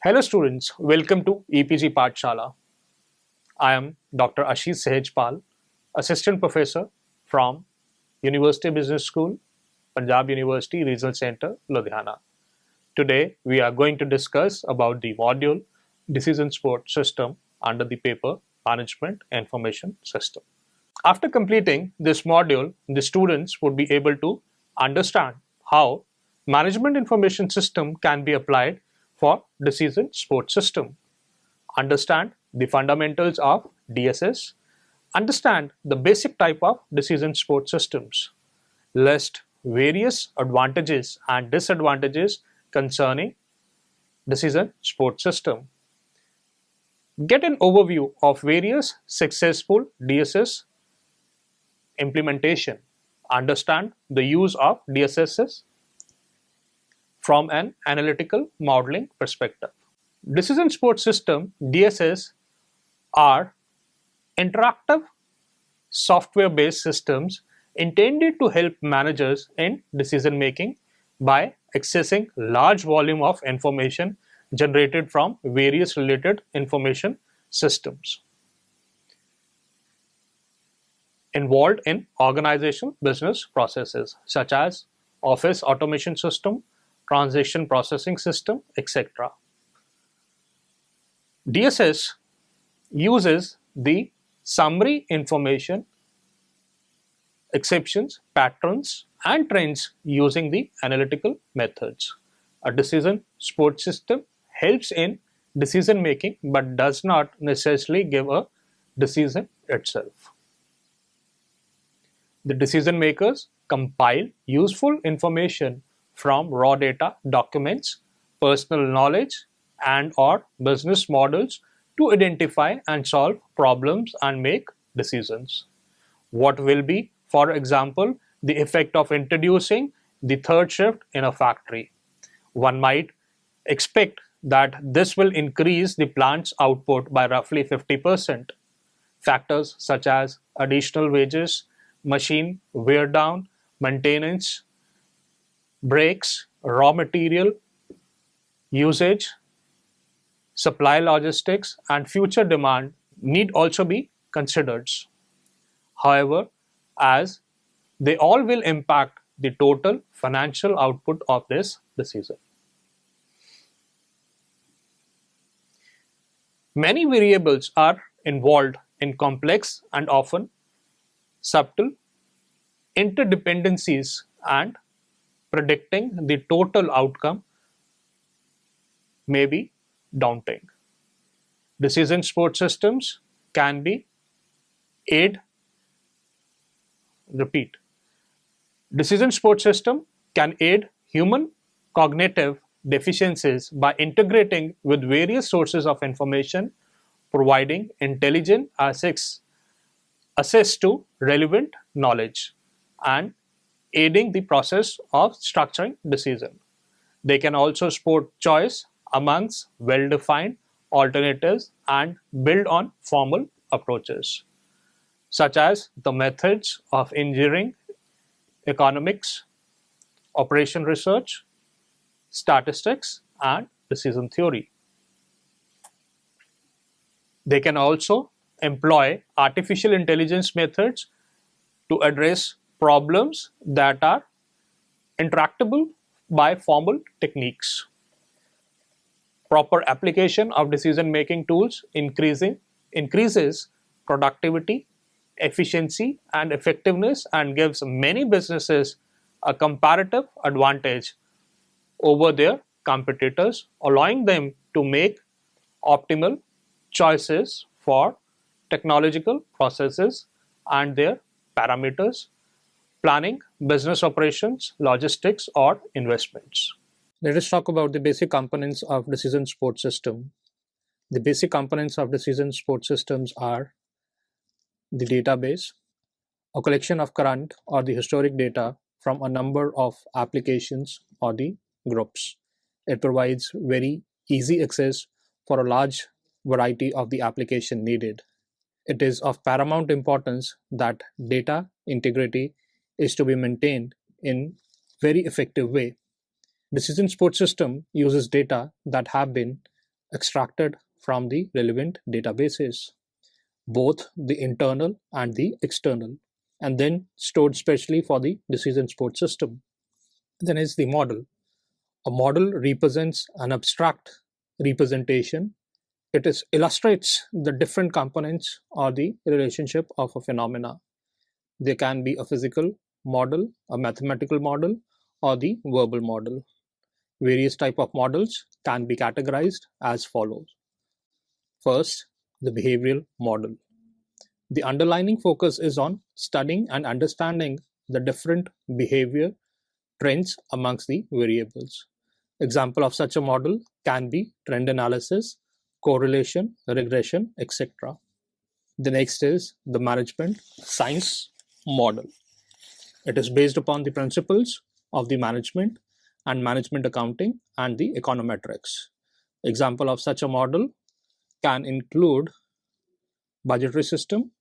Hello students, welcome to EPG Pathshala. I am Dr. Ashish Sehajpal, Assistant Professor from University Business School, Punjab University Regional Center, Ludhiana. Today we are going to discuss about the module Decision Support System under the paper Management Information System. After completing this module, the students would be able to understand how Management Information System can be applied for decision support system, understand the fundamentals of DSS, understand the basic type of decision support systems, list various advantages and disadvantages concerning decision support system, get an overview of various successful DSS implementation, understand the use of DSSs from an analytical modeling perspective. Decision support system DSS are interactive software-based systems intended to help managers in decision making by accessing large volume of information generated from various related information systems involved in organizational business processes such as office automation system, transaction processing system, etc. DSS uses the summary information, exceptions, patterns, and trends using the analytical methods. A decision support system helps in decision making but does not necessarily give a decision itself. The decision makers compile useful information from raw data, documents, personal knowledge, and/or business models to identify and solve problems and make decisions. What will be, for example, the effect of introducing the third shift in a factory? One might expect that this will increase the plant's output by roughly 50%. Factors such as additional wages, machine wear down, maintenance, breaks, raw material usage, supply logistics, and future demand need also be considered. However, as they all will impact the total financial output of this decision. Many variables are involved in complex and often subtle interdependencies, and predicting the total outcome may be daunting. Decision support systems can be aid repeat. Decision support system can aid human cognitive deficiencies by integrating with various sources of information, providing intelligent access to relevant knowledge, and aiding the process of structuring decision. They can also support choice amongst well-defined alternatives and build on formal approaches, such as the methods of engineering, economics, operation research, statistics, and decision theory. They can also employ artificial intelligence methods to address problems that are intractable by formal techniques. Proper application of decision-making tools increases productivity, efficiency, and effectiveness, and gives many businesses a comparative advantage over their competitors, allowing them to make optimal choices for technological processes and their parameters, planning, business operations, logistics, or investments. Let us talk about the basic components of decision support system. The basic components of decision support systems are the database, a collection of current or the historic data from a number of applications or the groups. It provides very easy access for a large variety of the application needed. It is of paramount importance that data integrity is to be maintained in very effective way. Decision support system uses data that have been extracted from the relevant databases, both the internal and the external, and then stored specially for the decision support system. Then is the model. A model represents an abstract representation. Illustrates the different components or the relationship of a phenomena. They can be a physical model, a mathematical model, or the verbal model. Various type of models can be categorized as follows. First, the behavioral model. The underlying focus is on studying and understanding the different behavior trends amongst the variables. Example of such a model can be trend analysis, correlation, regression, etc. The next is the management science model. It is based upon the principles of the management and management accounting and the econometrics. Example of such a model can include budgetary system,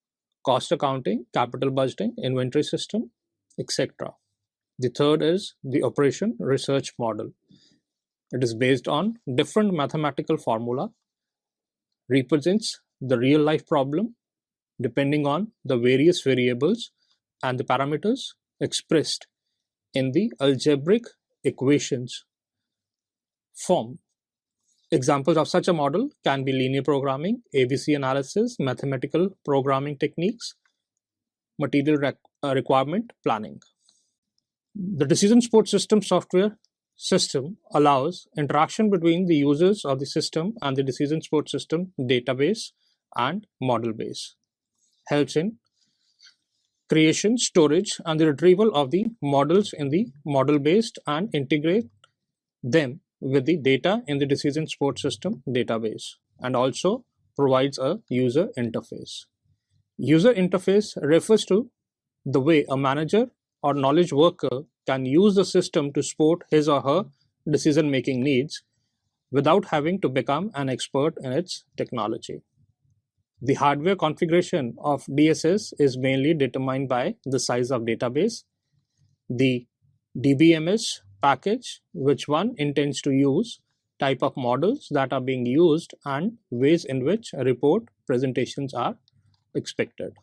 cost accounting, capital budgeting, inventory system, etc. The third is the operation research model. It is based on different mathematical formula, represents the real life problem depending on the various variables and the parameters expressed in the algebraic equations form. Examples of such a model can be linear programming, ABC analysis, mathematical programming techniques, material requirement planning. The decision support system software system allows interaction between the users of the system and the decision support system database and model base. Helps in creation, storage, and the retrieval of the models in the model based and integrate them with the data in the decision support system database, and also provides a user interface. User interface refers to the way a manager or knowledge worker can use the system to support his or her decision making needs without having to become an expert in its technology. The hardware configuration of DSS is mainly determined by the size of database, the DBMS package which one intends to use, type of models that are being used, and ways in which report presentations are expected.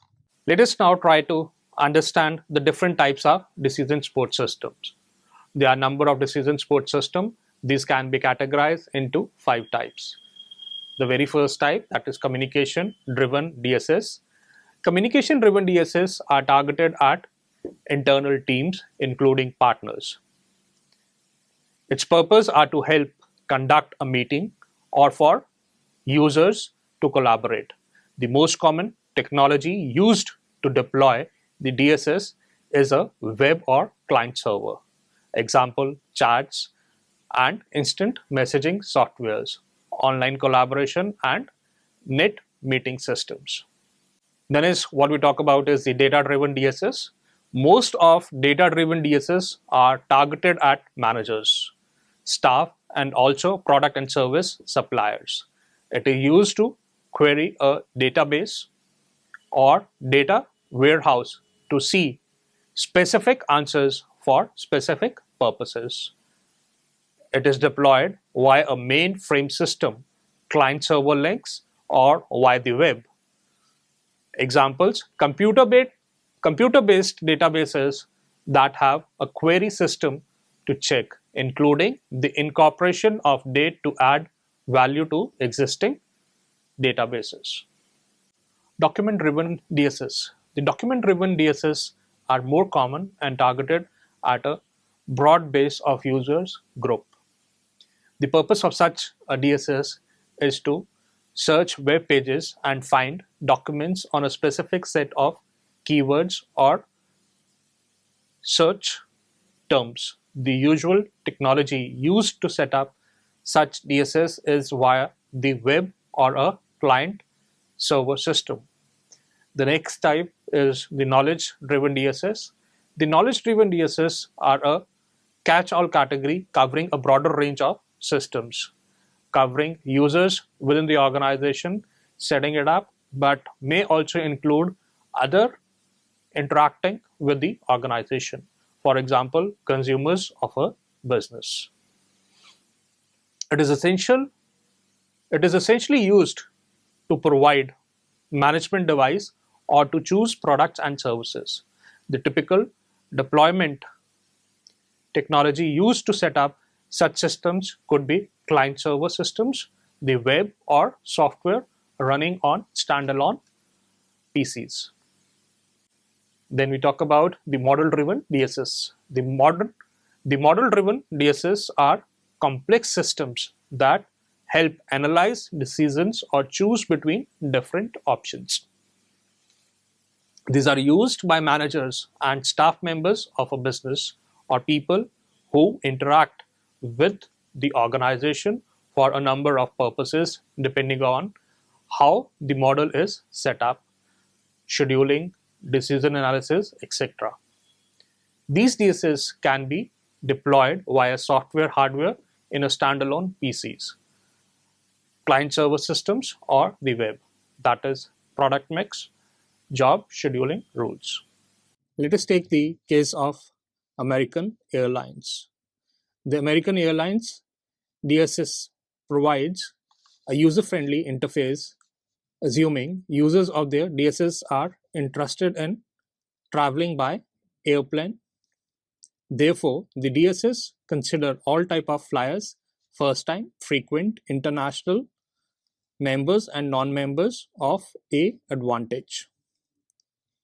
Let us now try to understand the different types of decision support systems. There are a number of decision support systems. These can be categorized into 5 types. The very first type, that is communication driven DSS. Communication driven DSS are targeted at internal teams including partners. Its purpose are to help conduct a meeting or for users to collaborate. The most common technology used to deploy the DSS is a web or client server. Example, chats and instant messaging softwares, online collaboration and net meeting systems. Then is what we talk about is the data-driven DSS. Most of data-driven DSS are targeted at managers, staff, and also product and service suppliers. It is used to query a database or data warehouse to see specific answers for specific purposes. It is deployed via a mainframe system, client server links, or via the web. Examples, computer-based databases that have a query system to check, including the incorporation of date to add value to existing databases. Document-driven DSS. The document-driven DSS are more common and targeted at a broad base of users group. The purpose of such a DSS is to search web pages and find documents on a specific set of keywords or search terms. The usual technology used to set up such DSS is via the web or a client server system. The next type is the knowledge-driven DSS. The knowledge-driven DSS are a catch-all category covering a broader range of systems, covering users within the organization setting it up, but may also include other interacting with the organization. For example, consumers of a business. It is essential It is essentially used to provide management device or to choose products and services. The typical deployment technology used to set up such systems could be client server systems, the web, or software running on standalone PCs. Then we talk about the model-driven DSS. The model-driven DSS are complex systems that help analyze decisions or choose between different options. These are used by managers and staff members of a business or people who interact with the organization for a number of purposes depending on how the model is set up, scheduling, decision analysis, etc. These DSS can be deployed via software hardware in a standalone PCs, client server systems, or the web. That is product mix, job scheduling rules. Let us take the case of American Airlines. The American Airlines DSS provides a user-friendly interface, assuming users of their DSS are interested in traveling by airplane. Therefore, the DSS consider all type of flyers, first-time, frequent, international, members and non-members of A advantage.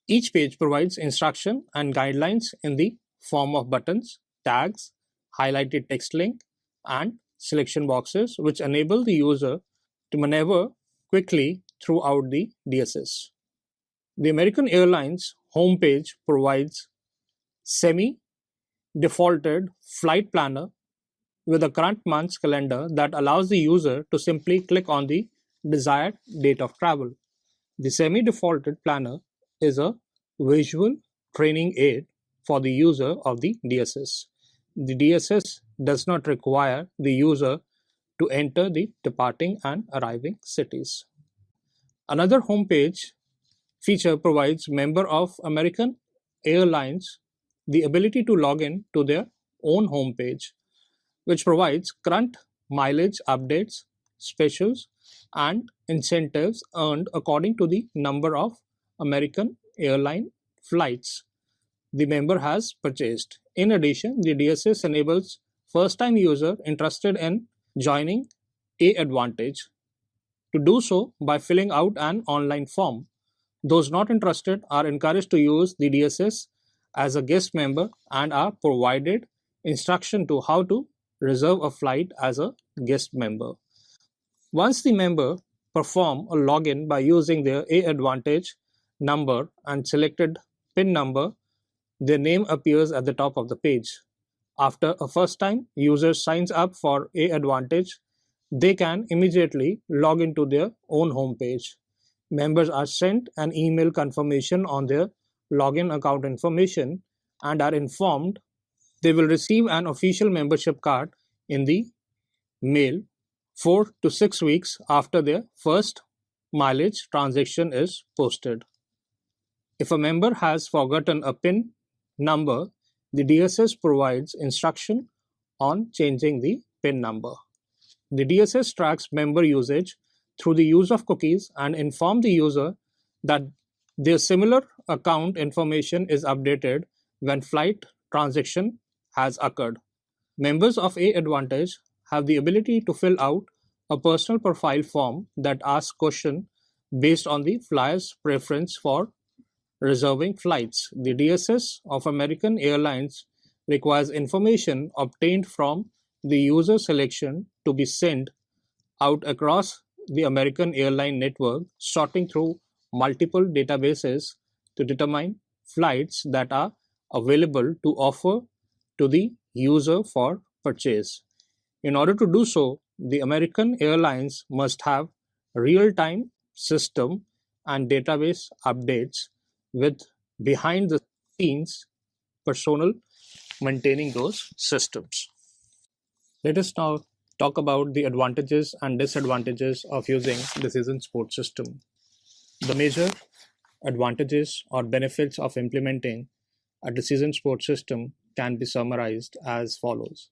Each page provides instruction and guidelines in the form of buttons, tags, highlighted text link, and selection boxes, which enable the user to maneuver quickly throughout the DSS. The American Airlines homepage provides semi-defaulted flight planner with a current month's calendar that allows the user to simply click on the desired date of travel. The semi-defaulted planner is a visual training aid for the user of the DSS. The DSS does not require the user to enter the departing and arriving cities. Another homepage feature provides member of American Airlines the ability to log in to their own homepage, which provides current mileage updates, specials, and incentives earned according to the number of American airline flights the member has purchased. In addition, the DSS enables first-time user interested in joining A Advantage to do so by filling out an online form. Those not interested are encouraged to use the DSS as a guest member and are provided instruction to how to reserve a flight as a guest member. Once the member perform a login by using their A Advantage number and selected PIN number, their name appears at the top of the page. After a first time user signs up for A Advantage, they can immediately log into their own homepage. Members are sent an email confirmation on their login account information and are informed they will receive an official membership card in the mail 4 to 6 weeks after their first mileage transaction is posted. If a member has forgotten a PIN number, the DSS provides instruction on changing the PIN number. The DSS tracks member usage through the use of cookies and inform the user that their similar account information is updated when flight transaction has occurred. Members of A Advantage have the ability to fill out a personal profile form that asks questions based on the flyer's preference for reserving flights. The DSS of American Airlines requires information obtained from the user selection to be sent out across the American airline network, sorting through multiple databases to determine flights that are available to offer to the user for purchase. In order to do so, the American Airlines must have real-time system and database updates with behind the scenes personnel maintaining those systems. Let us now talk about the advantages and disadvantages of using decision support system. The major advantages or benefits of implementing a decision support system can be summarized as follows.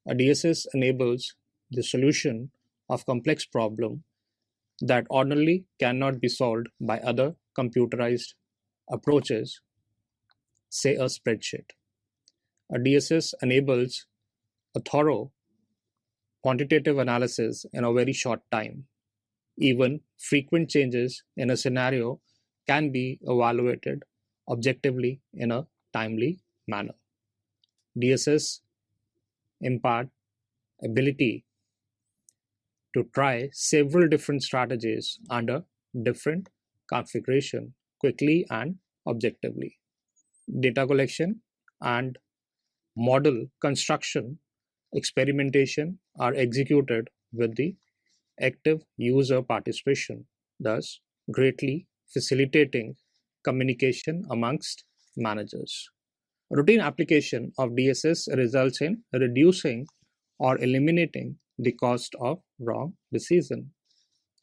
A DSS enables the solution of complex problem that ordinarily cannot be solved by other computerized approaches, say a spreadsheet. A DSS enables a thorough quantitative analysis in a very short time. Even frequent changes in a scenario can be evaluated objectively in a timely manner. DSS impart ability to try several different strategies under different configuration quickly and objectively. Data collection and model construction experimentation are executed with the active user participation, thus greatly facilitating communication amongst managers. Routine application of DSS results in reducing or eliminating the cost of wrong decision.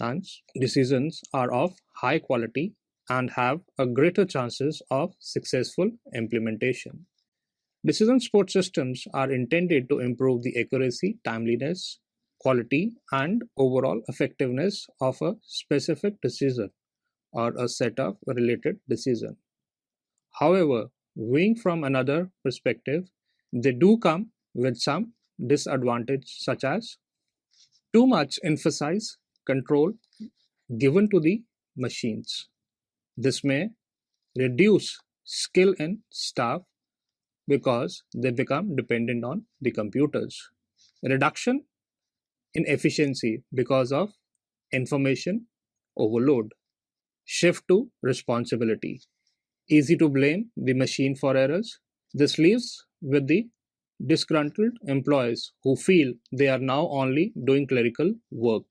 Hence, decisions are of high quality and have a greater chances of successful implementation. Decision support systems are intended to improve the accuracy, timeliness, quality, and overall effectiveness of a specific decision or a set of related decisions. However, viewing from another perspective, they do come with some disadvantage such as too much emphasis control given to the machines. This may reduce skill in staff because they become dependent on the computers. Reduction in efficiency because of information overload. Shift to responsibility. Easy to blame the machine for errors. This leaves with the disgruntled employees who feel they are now only doing clerical work.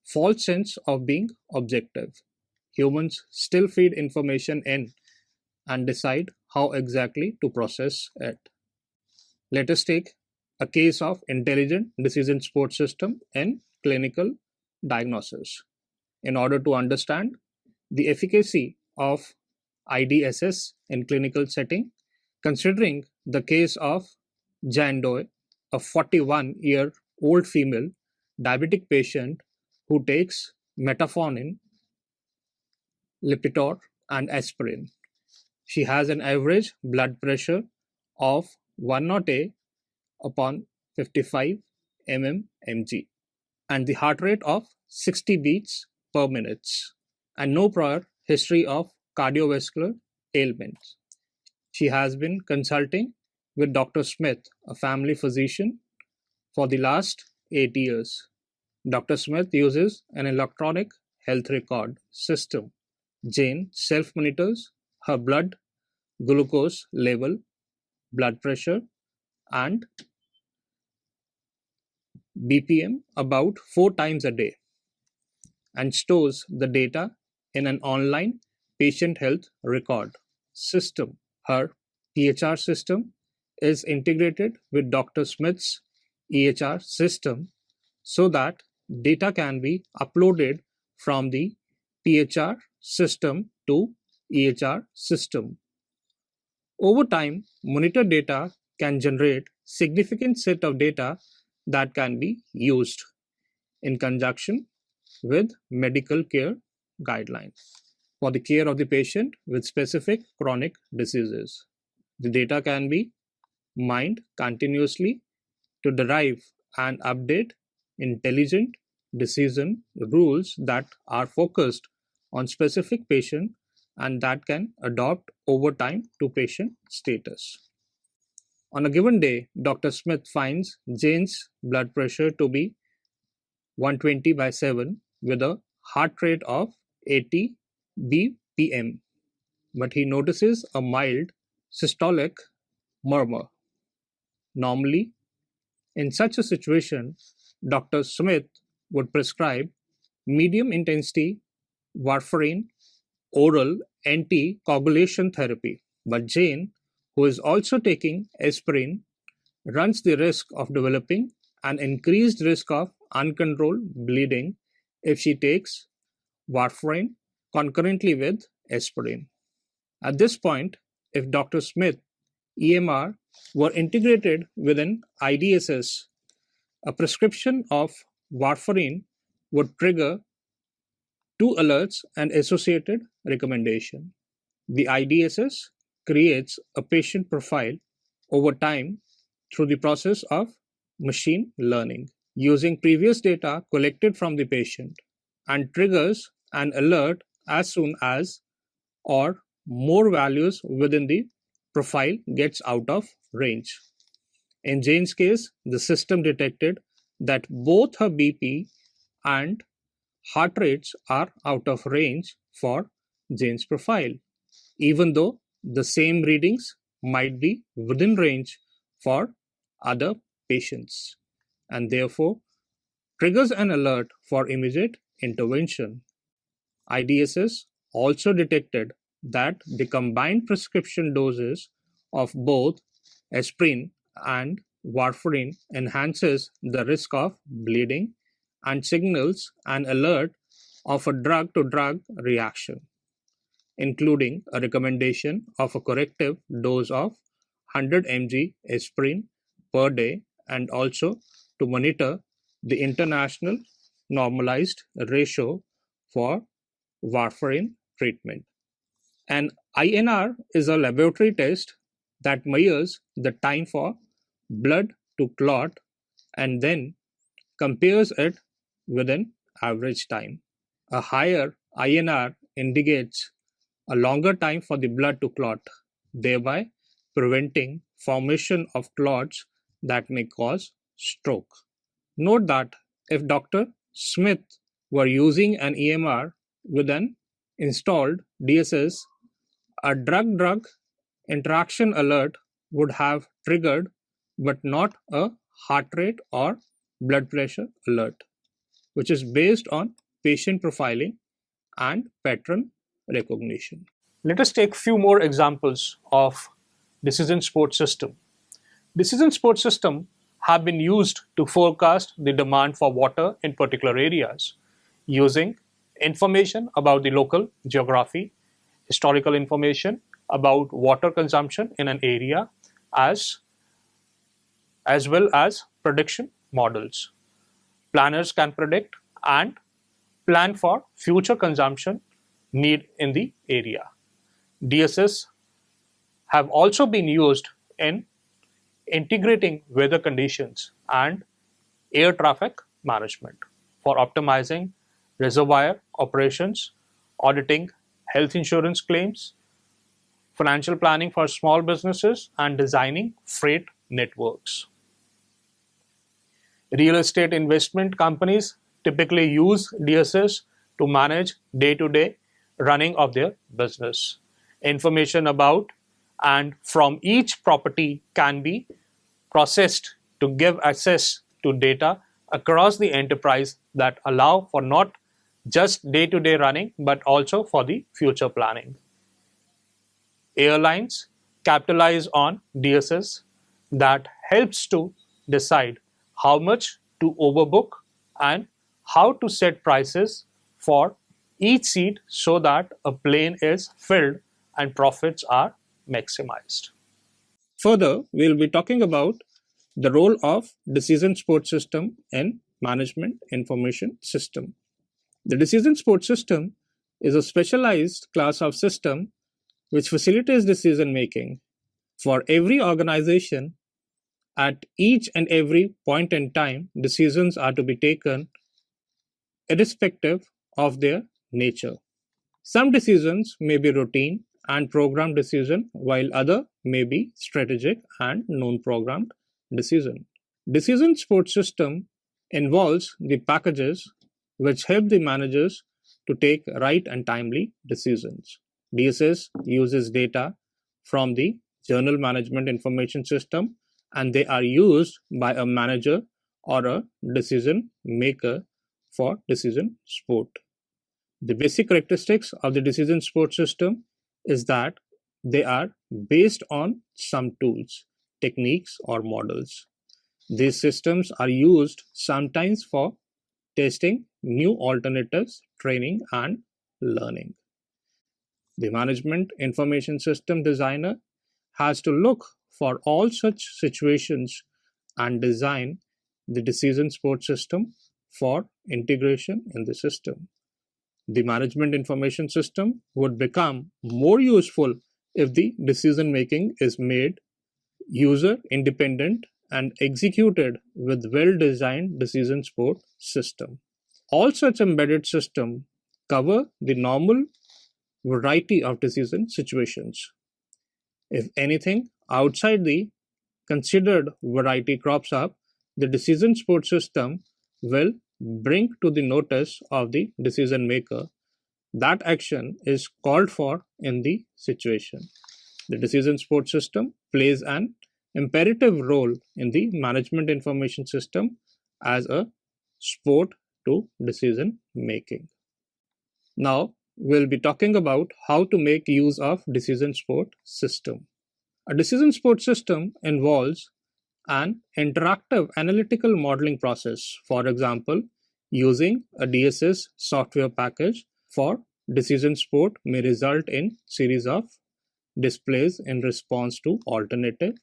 False sense of being objective. Humans still feed information in and decide how exactly to process it. Let us take a case of intelligent decision support system in clinical diagnosis. In order to understand the efficacy of IDSS in clinical setting, considering the case of Jan Doe, a 41-year-old female diabetic patient who takes metformin, Lipitor, and aspirin. She has an average blood pressure of 108 upon 55 mmHg and the heart rate of 60 beats per minute and no prior history of cardiovascular ailments. She has been consulting with Dr. Smith, a family physician, for the last 8 years. Dr. Smith uses an electronic health record system. Jane self monitors her blood glucose level, blood pressure, and BPM about 4 times a day and stores the data in an online patient health record system. Her EHR system is integrated with Dr. Smith's EHR system so that data can be uploaded from the PHR system to EHR system. Over time, monitor data can generate significant set of data that can be used in conjunction with medical care guidelines for the care of the patient with specific chronic diseases. The data can be mined continuously to derive and update intelligent decision rules that are focused on specific patient and that can adopt over time to patient status. On a given day, Dr. Smith finds Jane's blood pressure to be 120/7 with a heart rate of 80 bpm, but he notices a mild systolic murmur. Normally, in such a situation, Dr. Smith would prescribe medium intensity warfarin oral anticoagulation therapy, but Jane, who is also taking aspirin, runs the risk of developing an increased risk of uncontrolled bleeding if she takes warfarin concurrently with aspirin. At this point, if Dr. Smith EMR were integrated within IDSS, a prescription of warfarin would trigger two alerts and associated recommendation. The IDSS creates a patient profile over time through the process of machine learning using previous data collected from the patient and triggers an alert as soon as or more values within the profile gets out of range. In Jane's case, the system detected that both her BP and heart rates are out of range for Jane's profile, even though the same readings might be within range for other patients, and therefore triggers an alert for immediate intervention. IDSS also detected that the combined prescription doses of both aspirin and warfarin enhances the risk of bleeding and signals an alert of a drug to drug reaction, including a recommendation of a corrective dose of 100 mg aspirin per day and also to monitor the international normalized ratio for warfarin treatment. An INR is a laboratory test that measures the time for blood to clot and then compares it with an average time. A higher INR indicates a longer time for the blood to clot, thereby preventing formation of clots that may cause stroke. Note that if Dr. Smith were using an EMR with an installed DSS, a drug-drug interaction alert would have triggered, but not a heart rate or blood pressure alert, which is based on patient profiling and pattern recognition. Let us take few more examples of decision support system. Decision support system have been used to forecast the demand for water in particular areas using information about the local geography, historical information about water consumption in an area, as well as prediction models. Planners can predict and plan for future consumption need in the area. DSS have also been used in integrating weather conditions and air traffic management for optimizing reservoir operations, auditing health insurance claims, financial planning for small businesses, and designing freight networks. Real estate investment companies typically use DSS to manage day-to-day running of their business. Information about and from each property can be processed to give access to data across the enterprise that allow for not just day-to-day running but also for the future planning. Airlines capitalize on DSS that helps to decide how much to overbook and how to set prices for each seat so that a plane is filled and profits are maximized. Further, we'll be talking about the role of decision support system in management information system. The decision support system is a specialized class of system which facilitates decision making for every organization. At each and every point in time, decisions are to be taken irrespective of their nature. Some decisions may be routine and programmed decision, while other may be strategic and non-programmed decision. Decision support system involves the packages which help the managers to take right and timely decisions. DSS uses data from the Journal Management Information System, and they are used by a manager or a decision maker for decision support. The basic characteristics of the decision support system is that they are based on some tools, techniques, or models. These systems are used sometimes for testing new alternatives, training, and learning. The management information system designer has to look for all such situations and design the decision support system for integration in the system. The management information system would become more useful if the decision making is made user independent and executed with well-designed decision support system. All such embedded systems cover the normal variety of decision situations. If anything outside the considered variety crops up, the decision support system will bring to the notice of the decision maker that action is called for in the situation. The decision support system plays an imperative role in the management information system as a support to decision making. Now, we'll be talking about how to make use of decision support system. A decision support system involves an interactive analytical modeling process. For example, using a DSS software package for decision support may result in series of displays in response to alternative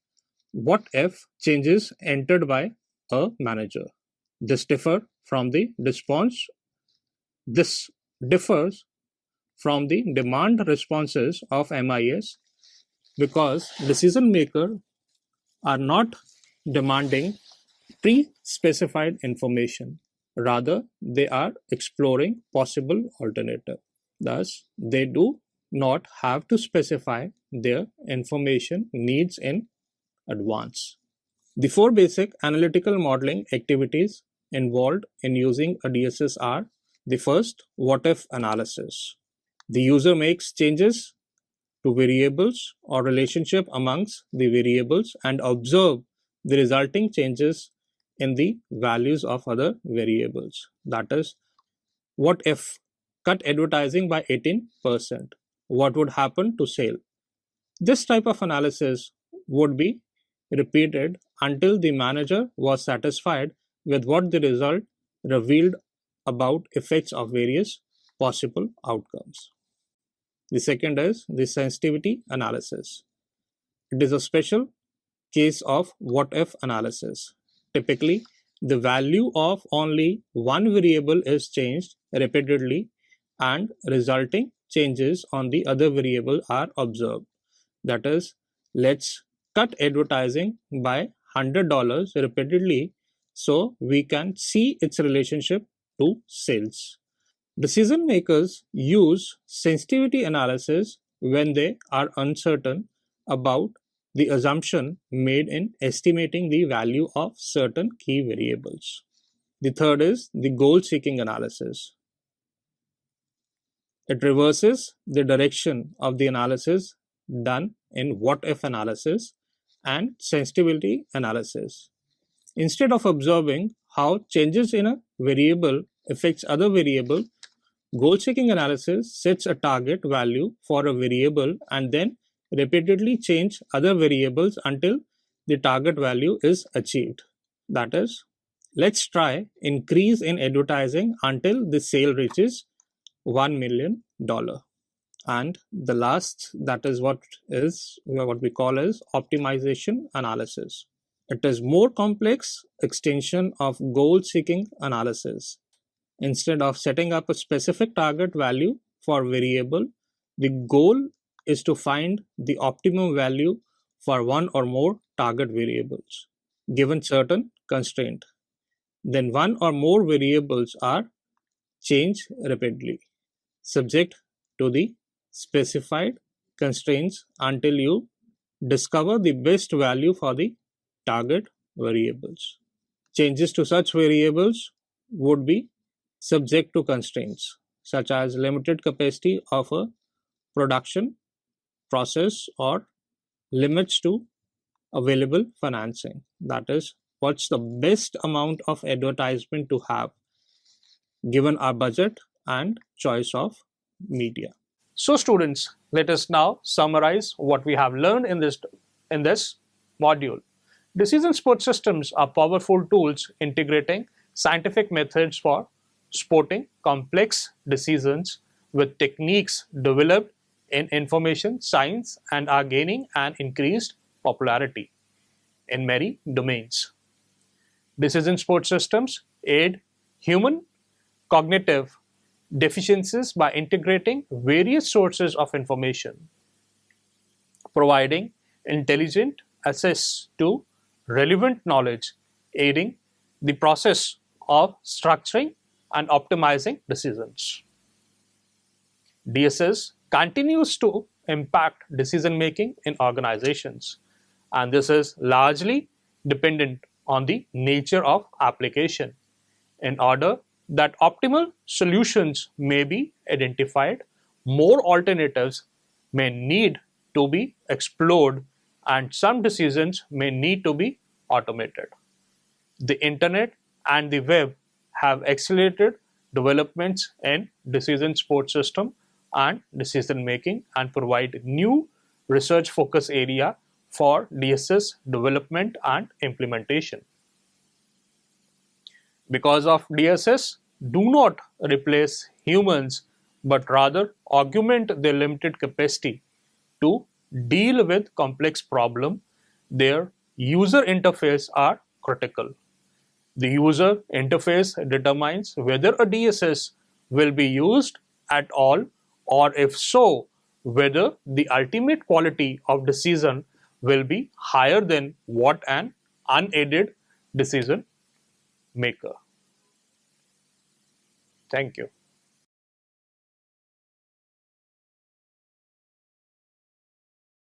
what if changes entered by a manager. This differ from the response this differs from the demand responses of MIS because decision makers are not demanding pre-specified information. Rather, they are exploring possible alternative. Thus, they do not have to specify their information needs in advance. The four basic analytical modeling activities involved in using a DSS are: the first, what if analysis. The user makes changes to variables or relationship amongst the variables and observe the resulting changes in the values of other variables. That is, what if cut advertising by 18%? What would happen to sale? This type of analysis would be repeated until the manager was satisfied with what the result revealed about effects of various possible outcomes. The second is the sensitivity analysis. It is a special case of what if analysis. Typically, the value of only one variable is changed repeatedly and resulting changes on the other variable are observed. That is, let's cut advertising by $100 repeatedly so we can see its relationship to sales. Decision makers use sensitivity analysis when they are uncertain about the assumption made in estimating the value of certain key variables. The third is the goal seeking analysis. It reverses the direction of the analysis done in what if analysis and sensitivity analysis. Instead of observing how changes in a variable affects other variable, goal-seeking analysis sets a target value for a variable and then repeatedly change other variables until the target value is achieved. That is, let's try increase in advertising until the sale reaches $1 million. And the last, that is what we call as optimization analysis. It is more complex extension of goal-seeking analysis. Instead of setting up a specific target value for variable, the goal is to find the optimum value for one or more target variables given certain constraint. Then one or more variables are changed rapidly, subject to the specified constraints until you discover the best value for the target variables. Changes to such variables would be subject to constraints such as limited capacity of a production process or limits to available financing. That is, what's the best amount of advertisement to have given our budget and choice of media. So students, let us now summarize what we have learned in this module. Decision support systems are powerful tools integrating scientific methods for supporting complex decisions with techniques developed in information science and are gaining an increased popularity in many domains. Decision support systems aid human cognitive deficiencies by integrating various sources of information, providing intelligent access to relevant knowledge, aiding the process of structuring and optimizing decisions. DSS continues to impact decision making in organizations, and this is largely dependent on the nature of application. In order that optimal solutions may be identified, more alternatives may need to be explored, and some decisions may need to be automated. The internet and the web have accelerated developments in decision support system and decision making and provide new research focus area for DSS development and implementation. Because of DSS do not replace humans but rather augment their limited capacity to deal with complex problem, their user interface are critical. The user interface determines whether a DSS will be used at all, or if so, whether the ultimate quality of decision will be higher than what an unaided decision maker. Thank you.